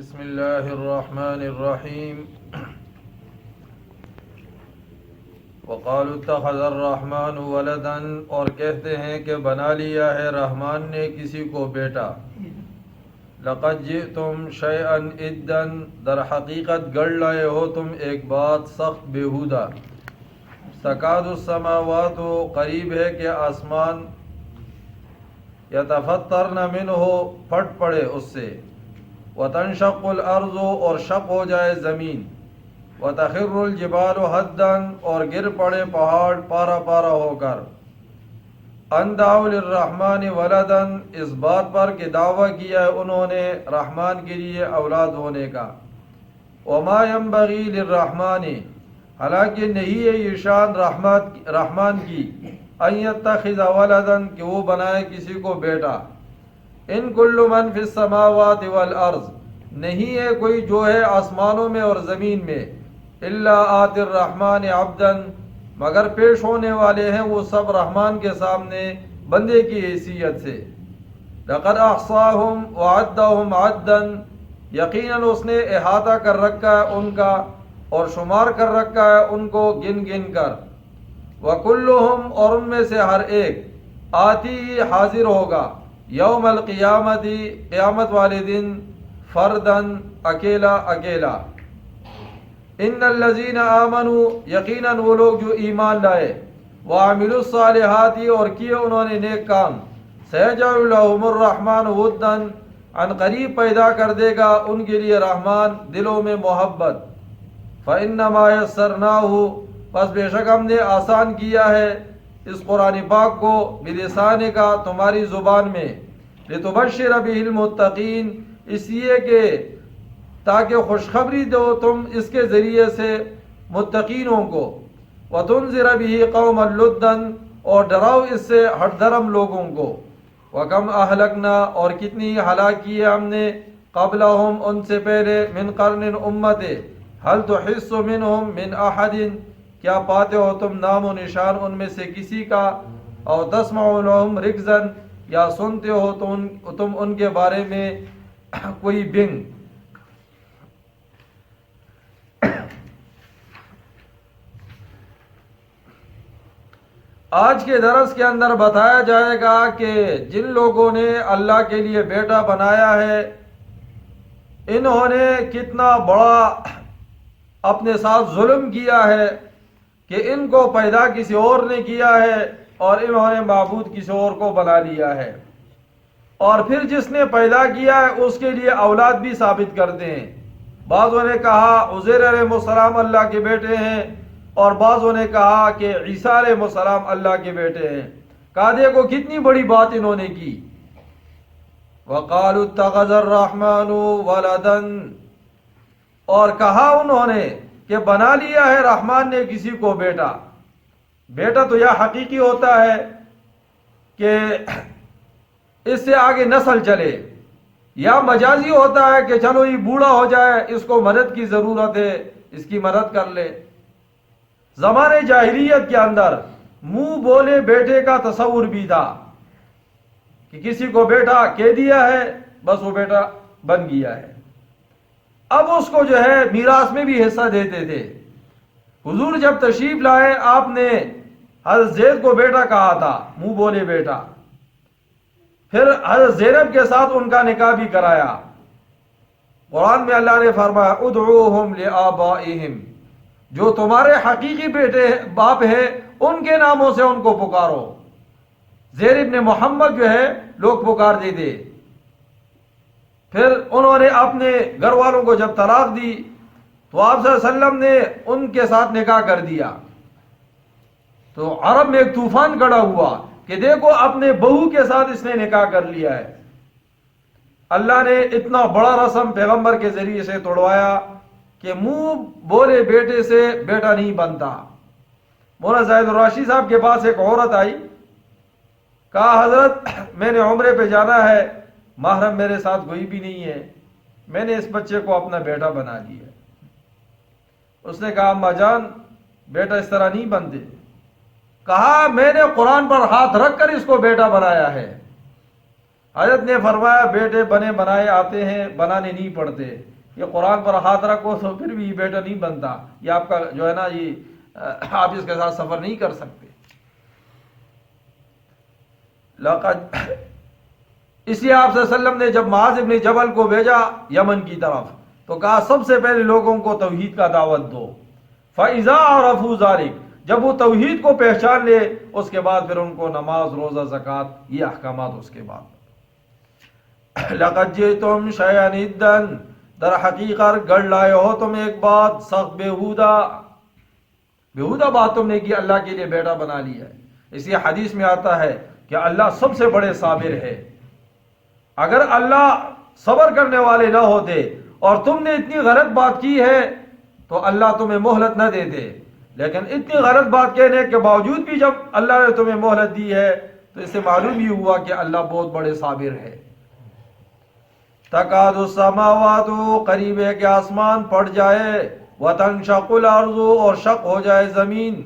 بسم اللہ الرحمن الرحیم وقالوا اتخذ الرحمن ولدا، اور کہتے ہیں کہ بنا لیا ہے رحمان نے کسی کو بیٹا۔ لقد جئتم شیئا ادا، در حقیقت گڑ لائے ہو تم ایک بات سخت بیہودہ۔ تکاد السماوات، قریب ہے کہ آسمان یتفطرن منہ، پھٹ پڑے اس سے، وتنشق الارض، اور شق ہو جائے زمین، وتخر الجبال حدا، اور گر پڑے پہاڑ پارا پارا ہو کر، ان دعوا للرحمن ولدا، اس بات پر کہ دعویٰ کیا ہے انہوں نے رحمان کے لیے اولاد ہونے کا۔ وما ينبغي للرحمن، حالانکہ نہیں ہے یہ شان رحمان کی، ان يتخذ ولدا، کہ وہ بنائے کسی کو بیٹا۔ ان کل من فی السماوات والارض، نہیں ہے کوئی جو ہے آسمانوں میں اور زمین میں، الا آتی الرحمن عبدا، مگر پیش ہونے والے ہیں وہ سب رحمان کے سامنے بندے کی حیثیت سے۔ لقد احصاہم وعدہم عدا، یقیناً اس نے احاطہ کر رکھا ہے ان کا اور شمار کر رکھا ہے ان کو گن گن کر۔ وکلہم، اور ان میں سے ہر ایک، آتی حاضر ہوگا، یوم القیامت، قیامت والے دن، فردن، اکیلا اکیلا۔ ان الذین آمنوا، یقیناً وہ لوگ جو ایمان لائے، وعملوا الصالحات، اور کیے انہوں نے نیک کام، سیجعل لهم الرحمن ودا، ان قریب پیدا کر دے گا ان کے لیے رحمان دلوں میں محبت۔ فإنما یسرناہ، پس بے شک ہم نے آسان کیا ہے اس قرآن پاک کو، بلسان کا، تمہاری زبان میں، لتبشر بہ المتقین، اس لیے کہ تاکہ خوشخبری دو تم اس کے ذریعے سے متقینوں کو، وتنذر بہ قوما لدا، اور ڈراؤ اس سے ہٹ دھرم لوگوں کو۔ وکم اہلکنا، اور کتنی ہلاک کی ہے ہم نے، قبلہم، ان سے پہلے، من قرن، امت، هل تحس منہم من احد، کیا پاتے ہو تم نام و نشان ان میں سے کسی کا، او تسمع لهم رکزا، یا سنتے ہو تم ان کے بارے میں کوئی بنگ۔ آج کے درس کے اندر بتایا جائے گا کہ جن لوگوں نے اللہ کے لیے بیٹا بنایا ہے، انہوں نے کتنا بڑا اپنے ساتھ ظلم کیا ہے کہ ان کو پیدا کسی اور نے کیا ہے اور انہوں نے معبود کسی اور کو بنا لیا ہے، اور پھر جس نے پیدا کیا ہے اس کے لیے اولاد بھی ثابت کرتے ہیں۔ بعضوں نے کہا عزیر علیہ السلام اللہ کے بیٹے ہیں، اور بعضوں نے کہا کہ عیسیٰ علیہ السلام اللہ کے بیٹے ہیں۔ کہا دیکھو کتنی بڑی بات انہوں نے کی۔ وقالوا اتخذ الرحمن ولدا، اور کہا انہوں نے کہ بنا لیا ہے رحمان نے کسی کو بیٹا۔ بیٹا تو یہ حقیقی ہوتا ہے کہ اس سے آگے نسل چلے، یا مجازی ہوتا ہے کہ چلو یہ بوڑھا ہو جائے، اس کو مدد کی ضرورت ہے، اس کی مدد کر لے۔ زمانے جاہلیت کے اندر منہ بولے بیٹے کا تصور بھی تھا کہ کسی کو بیٹا کہہ دیا ہے بس وہ بیٹا بن گیا ہے۔ اب اس کو جو ہے میراث میں بھی حصہ دیتے تھے۔ حضور جب تشریف لائے، آپ نے حضرت زید کو بیٹا کہا تھا، منہ بولے بیٹا۔ پھر حضرت زینب کے ساتھ ان کا نکاح بھی کرایا۔ قرآن میں اللہ نے فرمایا ادعوہم لآبائہم، جو تمہارے حقیقی بیٹے باپ ہے ان کے ناموں سے ان کو پکارو۔ زید ابن محمد جو ہے لوگ پکار دیتے۔ پھر انہوں نے اپنے گھر والوں کو جب طلاق دی تو آپ صلی اللہ علیہ وسلم نے ان کے ساتھ نکاح کر دیا، تو عرب میں ایک طوفان کھڑا ہوا کہ دیکھو اپنے بہو کے ساتھ اس نے نکاح کر لیا ہے۔ اللہ نے اتنا بڑا رسم پیغمبر کے ذریعے سے توڑوایا کہ منہ بولے بیٹے سے بیٹا نہیں بنتا۔ مولانا زاہد الراشی صاحب کے پاس ایک عورت آئی، کہا حضرت میں نے عمرے پہ جانا ہے، محرم میرے ساتھ کوئی بھی نہیں ہے، میں نے اس بچے کو اپنا بیٹا بنا لیا۔ اس نے کہا اماں جان بیٹا اس طرح نہیں بنتے۔ کہا میں نے قرآن پر ہاتھ رکھ کر اس کو بیٹا بنایا ہے۔ حضرت نے فرمایا بیٹے بنے بنائے آتے ہیں، بنانے نہیں پڑتے. یہ قرآن پر ہاتھ رکھو تو پھر بھی یہ بیٹا نہیں بنتا، یہ آپ کا جو ہے نا یہ آپ اس کے ساتھ سفر نہیں کر سکتے. لقد اس لیے آپ صلی اللہ علیہ وسلم نے جب معاذ ابن جبل کو بھیجا یمن کی طرف تو کہا سب سے پہلے لوگوں کو توحید کا دعوت دو. فَإِذَا عَرَفُوا ذَلِكَ، جب وہ توحید کو پہچان لے اس کے بعد پھر ان کو نماز، روزہ، زکوٰۃ، یہ احکامات اس کے بعد. لَقَدْ جِئْتُمْ شَيْئًا إِدًّا، در حقیقت گڑ لائے ہو تم ایک بات سخت بیہودہ بات تم نے کی، اللہ کے لیے بیٹا بنا لیا ہے. اس لیے حدیث میں آتا ہے کہ اللہ سب سے بڑے صابر ہے. اگر اللہ صبر کرنے والے نہ ہوتے اور تم نے اتنی غلط بات کی ہے تو اللہ تمہیں مہلت نہ دیتے، لیکن اتنی غلط بات کہنے کے باوجود بھی جب اللہ نے تمہیں مہلت دی ہے تو اس سے معلوم یہ ہوا کہ اللہ بہت بڑے صابر ہے. تکاد السماوات، قریب ہے کہ آسمان پھٹ جائے، وتنشق الارض، اور شق ہو جائے زمین،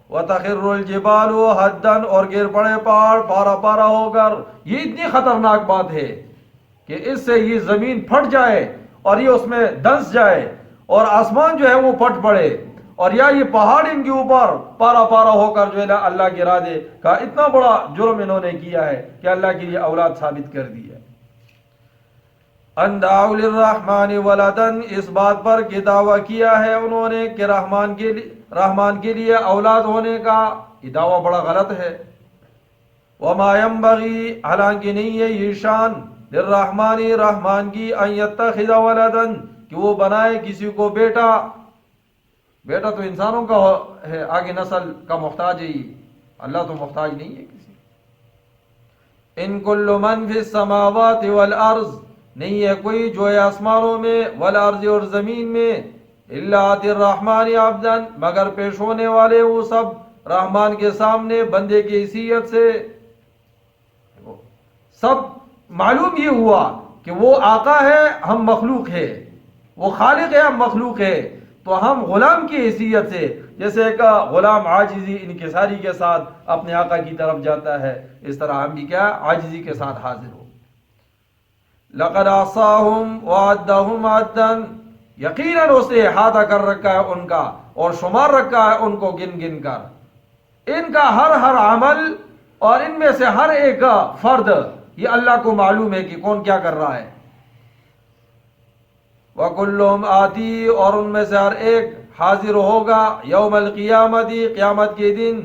وتخر الجبال حدا، اور گر پڑے پہاڑ پارا پارا ہو کر. یہ اتنی خطرناک بات ہے کہ اس سے یہ زمین پھٹ جائے اور یہ اس میں دنس جائے اور آسمان جو ہے وہ پھٹ پڑے، اور یا یہ پہاڑ ان کے اوپر پارا پارا ہو کر جو ہے اللہ گرا دے. کہا اتنا بڑا جرم انہوں نے کیا ہے کہ اللہ کے لیے اولاد ثابت کر دی ہے. ان دعوا للرحمن ولدا، اس بات پر کہ دعویٰ کیا ہے انہوں نے کہ رحمان کے لیے اولاد ہونے کا. یہ دعویٰ بڑا غلط ہے. وما ينبغي، حالانکہ نہیں ہے یہ شان، للرحمن، رحمان کی، ان يتخذ ولدا، کہ وہ بنائے کسی کو بیٹا. بیٹا تو انسانوں کا ہے، آگے نسل کا محتاج ہے، اللہ تو محتاج نہیں ہے کسی. ان کل من فی السماوات والارض، نہیں ہے کوئی جو ہے آسمانوں میں، والارض، اور زمین میں، الا آتی الرحمن عبدا، مگر پیش ہونے والے وہ سب رحمان کے سامنے بندے کی حیثیت سے. سب معلوم یہ ہوا کہ وہ آقا ہے، ہم مخلوق ہے، وہ خالق ہے، ہم مخلوق ہے، تو ہم غلام کی حیثیت سے، جیسے ایک غلام عاجزی انکساری کے ساتھ اپنے آقا کی طرف جاتا ہے، اس طرح ہم بھی کیا عاجزی کے ساتھ حاضر ہو. لقد احصاهم وعدهم عدا، یقیناً اس نے احاطہ کر رکھا ہے ان کا اور شمار رکھا ہے ان کو گن گن کر. ان کا ہر عمل اور ان میں سے ہر ایک فرد یہ اللہ کو معلوم ہے کہ کون کیا کر رہا ہے. وَكُلُّهُمْ آتی، اور ان میں سے ہر ایک حاضر ہوگا یوم القیامت، قیامت کے دن،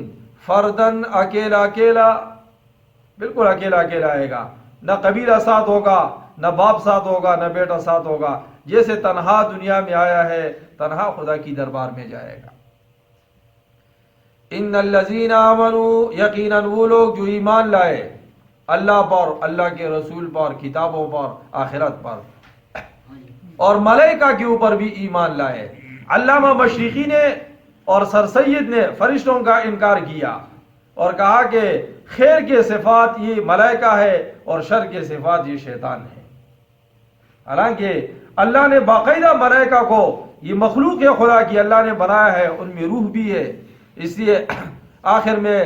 فردن، اکیلا اکیلا، بالکل اکیلا اکیلا آئے گا. نہ قبیلہ ساتھ ہوگا، نہ باپ ساتھ ہوگا، نہ بیٹا ساتھ ہوگا. جیسے تنہا دنیا میں آیا ہے تنہا خدا کی دربار میں جائے گا. ان الذین آمنوا، یقیناً وہ لوگ جو ایمان لائے اللہ پر، اللہ کے رسول پر، کتابوں پر، آخرت پر، اور ملائکہ کے اوپر بھی ایمان لائے. علامہ مشرقی نے اور سر سید نے فرشتوں کا انکار کیا اور کہا کہ خیر کے صفات یہ ملائکہ ہے اور شر کے صفات یہ شیطان ہے. حالانکہ اللہ نے باقاعدہ ملائکہ کو، یہ مخلوق ہے خدا کی، اللہ نے بنایا ہے، ان میں روح بھی ہے. اس لیے آخر میں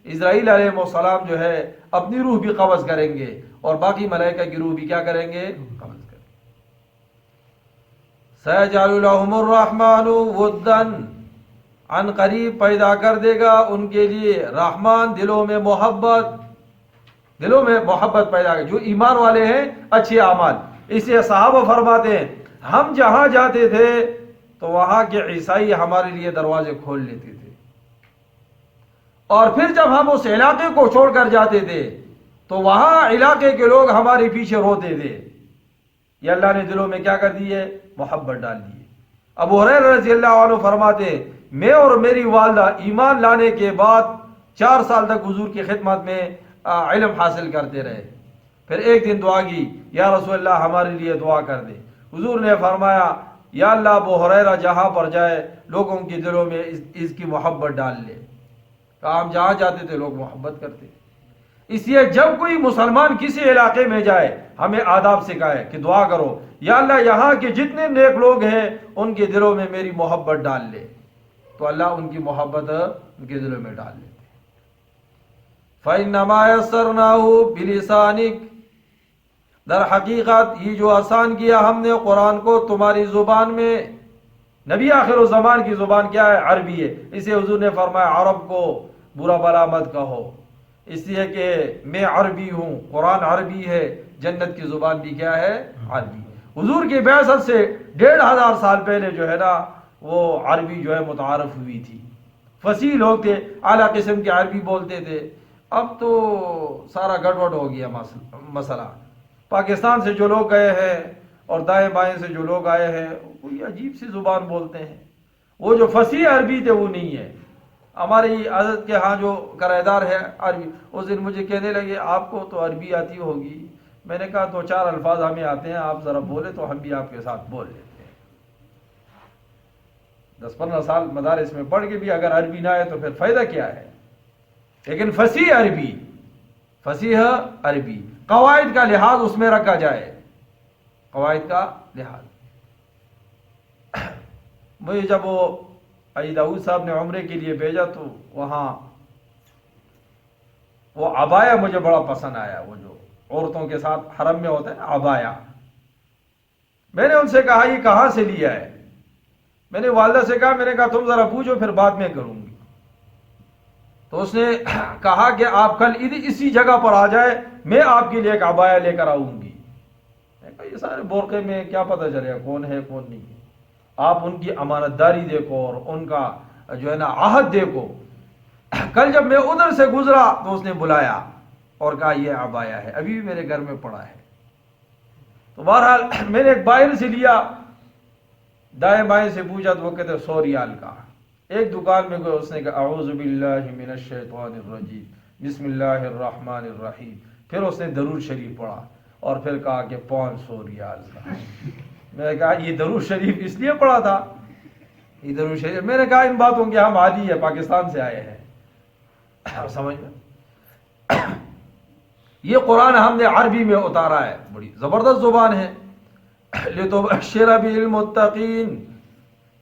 اسرائیل علیہ السلام جو ہے اپنی روح بھی قبض کریں گے اور باقی ملائکہ کی روح بھی کیا کریں گے؟ قبض کریں گے. سَيَجْعَلُ لَهُمُ الرَّحْمَنُ وُدًّا، عن قریب پیدا کر دے گا ان کے لیے رحمان دلوں میں محبت پیدا کر، جو ایمان والے ہیں اچھے اعمال. اس لیے صحابہ فرماتے ہیں ہم جہاں جاتے تھے تو وہاں کے عیسائی ہمارے لیے دروازے کھول لیتے تھے، اور پھر جب ہم اس علاقے کو چھوڑ کر جاتے تھے تو وہاں علاقے کے لوگ ہمارے پیچھے روتے تھے. یہ اللہ نے دلوں میں کیا کر دی ہے؟ محبت ڈال دی ہے. ابو ہریرہ رضی اللہ عنہ فرماتے ہیں میں اور میری والدہ ایمان لانے کے بعد 4 سال تک حضور کی خدمت میں علم حاصل کرتے رہے. پھر ایک دن دعا کی، یا رسول اللہ ہمارے لیے دعا کر دے. حضور نے فرمایا یا اللہ ابو ہریرہ جہاں پر جائے لوگوں کے دلوں میں اس کی محبت ڈال لے. کہا ہم جہاں جاتے تھے لوگ محبت کرتے. اس لیے جب کوئی مسلمان کسی علاقے میں جائے ہمیں آداب سکھائے کہ دعا کرو یا اللہ یہاں کے جتنے نیک لوگ ہیں ان کے دلوں میں میری محبت ڈال لے، تو اللہ ان کی محبت ان کے دلوں میں ڈال لیتے. فَإِنَّمَا يَسَّرْنَاهُ بِلِسَانِكَ، در حقیقت یہ جو آسان کیا ہم نے قرآن کو تمہاری زبان میں. نبی آخر الزمان کی زبان کیا ہے؟ عربی ہے. اسے حضور نے فرمایا عرب کو برا بلا مت کہو، اس لیے کہ میں عربی ہوں، قرآن عربی ہے، جنت کی زبان بھی کیا ہے؟ عربی. حضور کی بعثت سے 1500 سال پہلے جو ہے نا وہ عربی جو ہے متعارف ہوئی تھی. فصیح لوگ تھے، اعلیٰ قسم کی عربی بولتے تھے. اب تو سارا گڑبڑ ہو گیا مسئلہ. پاکستان سے جو لوگ گئے ہیں اور دائیں بائیں سے جو لوگ آئے ہیں کوئی عجیب سی زبان بولتے ہیں. وہ جو فصیح عربی تھے وہ نہیں ہے. ہماری حضرت کے ہاں جو کرایہ دار ہے عربی، اس دن مجھے کہنے لگے آپ کو تو عربی آتی ہوگی. میں نے کہا 2-4 الفاظ ہمیں آتے ہیں، آپ ذرا بولے تو ہم بھی آپ کے ساتھ بول لیتے ہیں. 10-15 سال مدارس میں پڑھ کے بھی اگر عربی نہ آئے تو پھر فائدہ کیا ہے؟ لیکن فصیح عربی، فصیح عربی، قواعد کا لحاظ اس میں رکھا جائے، قواعد کا لحاظ. مجھے جب وہ حاجی داؤد صاحب نے عمرے کے لیے بھیجا تو وہاں وہ عبایا مجھے بڑا پسند آیا، وہ جو عورتوں کے ساتھ حرم میں ہوتا ہے نا عبایا. میں نے ان سے کہا یہ کہاں سے لیا ہے؟ میں نے والدہ سے کہا، میں نے کہا تم ذرا پوچھو پھر بعد میں کروں گی. تو اس نے کہا کہ آپ کل اسی جگہ پر آ جائے، میں آپ کے لیے ایک عبایا لے کر آؤں گی. میں کہا یہ سارے بورقے میں کیا پتہ چلے گا کون ہے کون نہیں ہے؟ آپ ان کی امانت داری دیکھو اور ان کا جو ہے نا عہد دیکھو. کل جب میں ادھر سے گزرا تو اس نے بلایا اور کہا یہ عبایا ہے، ابھی بھی میرے گھر میں پڑا ہے. تو بہرحال میں نے ایک باہر سے لیا، دائیں بائیں سے پوچھا تو وہ کہتے 100 ریال کا. ایک دکان میں گئے، اس نے کہا اعوذ باللہ من الشیطان الرجیم بسم اللہ الرحمن الرحیم. پھر اس نے درود شریف پڑھا اور پھر کہا کہ 500 ریال کا. میں نے کہا یہ درود شریف اس لیے پڑھا تھا؟ یہ درود شریف، میں نے کہا ان باتوں کے ہم عادی ہے، پاکستان سے آئے ہیں. سمجھ میں یہ قرآن ہم نے عربی میں اتارا ہے، بڑی زبردست زبان ہے. لِتُبَشِّرَ بِهِ الْمُتَّقِينَ،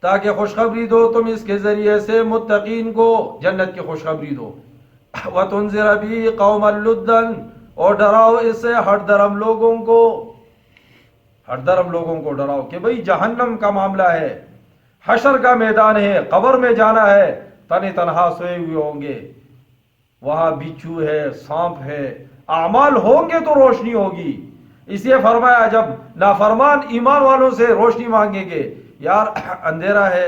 تاکہ خوشخبری دو تم اس کے ذریعے سے متقین کو، جنت کی خوشخبری دو. وَتُنذِرَ بِهِ قَوْمًا لُدًّا، اور ڈراؤ اس سے ہٹ درم لوگوں کو، ہٹ درم لوگوں کو ڈراؤ کہ بھئی جہنم کا معاملہ ہے، حشر کا میدان ہے، قبر میں جانا ہے، تنی تنہا سوئے ہوئے ہوں گے، وہاں بچھو ہے، سانپ ہے. اعمال ہوں گے تو روشنی ہوگی. اس لیے فرمایا جب نافرمان ایمان والوں سے روشنی مانگیں گے، یار اندھیرا ہے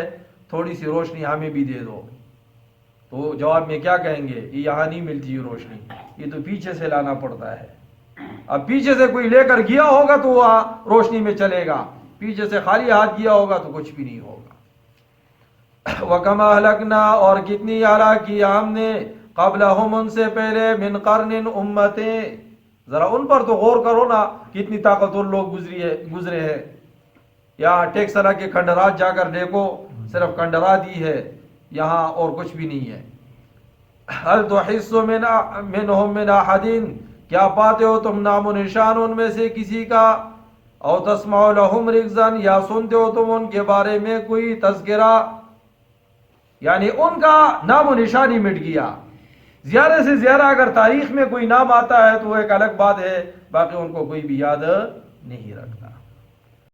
تھوڑی سی روشنی ہمیں بھی دے دو، تو جواب میں کیا کہیں گے؟ یہ یہاں نہیں ملتی یہ روشنی، یہ تو پیچھے سے لانا پڑتا ہے. اب پیچھے سے کوئی لے کر گیا ہوگا تو وہ روشنی میں چلے گا، پیچھے سے خالی ہاتھ گیا ہوگا تو کچھ بھی نہیں ہوگا. وَكَمَا أَهْلَكْنَا، اور کتنی ہلاک کیا ہم نے، قبلہم ان سے پہلے، من قرن امتیں. ذرا ان پر تو غور کرو نا، کتنی طاقتور لوگ گزرے ہیں. یہاں ٹیکسلا کے کھنڈرات جا کر دیکھو، صرف کھنڈرات ہی ہے یہاں اور کچھ بھی نہیں ہے. هل تحس منهم من احد، کیا پاتے ہو تم نام و نشان ان میں سے کسی کا؟ او تسمع لهم رکزا، یا سنتے ہو تم ان کے بارے میں کوئی تذکرہ؟ یعنی ان کا نام و نشان ہی مٹ گیا. زیادہ سے زیادہ اگر تاریخ میں کوئی نام آتا ہے تو وہ ایک الگ بات ہے، باقی ان کو کوئی بھی یاد نہیں رکھتا.